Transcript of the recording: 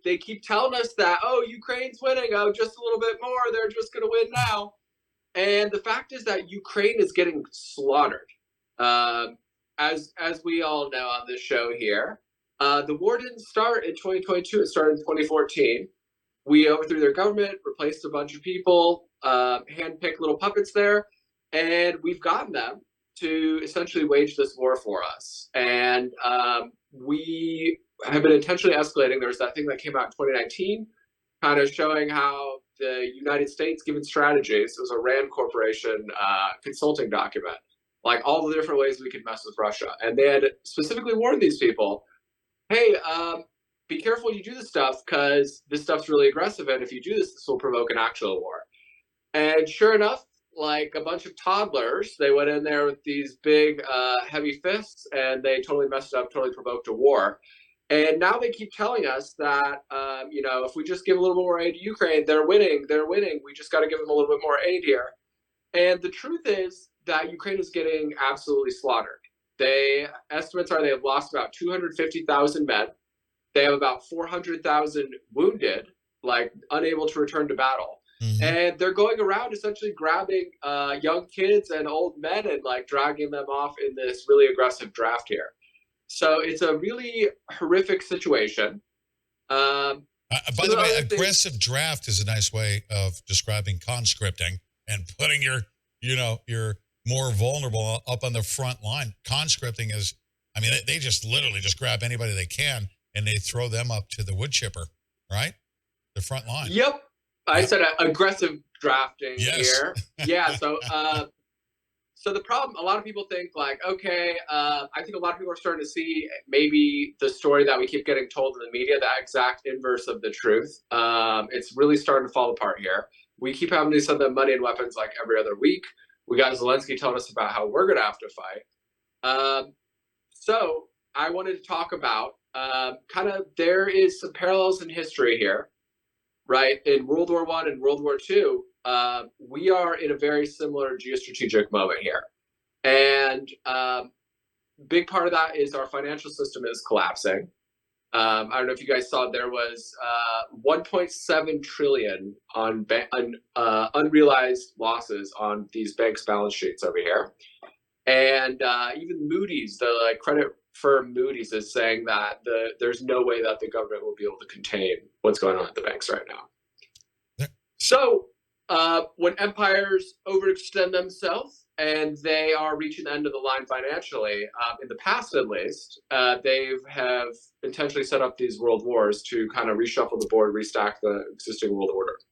they keep telling us that, oh, Ukraine's winning, oh, just a little bit more, they're just going to win now. And the fact is that Ukraine is getting slaughtered. Um, as we all know on this show here, the war didn't start in 2022. It started in 2014. We overthrew their government, replaced a bunch of people, handpicked little puppets there, and we've gotten them to essentially wage this war for us. And we have been intentionally escalating. There's that thing that came out in 2019, kind of showing how the United States given strategies. It was a Rand Corporation consulting document, like all the different ways we could mess with Russia. And they had specifically warned these people, hey, be careful you do this stuff because this stuff's really aggressive. And if you do this, this will provoke an actual war. And sure enough, like a bunch of toddlers, they went in there with these big, heavy fists, and they totally messed up, totally provoked a war. And now they keep telling us that, if we just give a little more aid to Ukraine, they're winning, they're winning. We just got to give them a little bit more aid here. And the truth is that Ukraine is getting absolutely slaughtered. Estimates are they have lost about 250,000 men. They have about 400,000 wounded, like unable to return to battle. Mm-hmm. And they're going around essentially grabbing young kids and old men and like dragging them off in this really aggressive draft here. So it's a really horrific situation. By the way, aggressive draft is a nice way of describing conscripting and putting your more vulnerable up on the front line. Conscripting is, they just literally just grab anybody they can and they throw them up to the wood chipper, right? The front line. Yep. I said aggressive drafting here. Yeah. So the problem, a lot of people think like, okay, I think a lot of people are starting to see maybe the story that we keep getting told in the media, the exact inverse of the truth. It's really starting to fall apart here. We keep having to send them money and weapons like every other week. We got Zelensky telling us about how we're going to have to fight. So I wanted to talk about there is some parallels in history here, right? In World War I and World War II, we are in a very similar geostrategic moment here. And big part of that is our financial system is collapsing. I don't know if you guys saw, there was 1.7 trillion on unrealized losses on these banks' balance sheets over here. And even Moody's, the credit firm Moody's, is saying that there's no way that the government will be able to contain what's going on at the banks right now. So when empires overextend themselves and they are reaching the end of the line financially, in the past at least, they have intentionally set up these world wars to kind of reshuffle the board, restack the existing world order.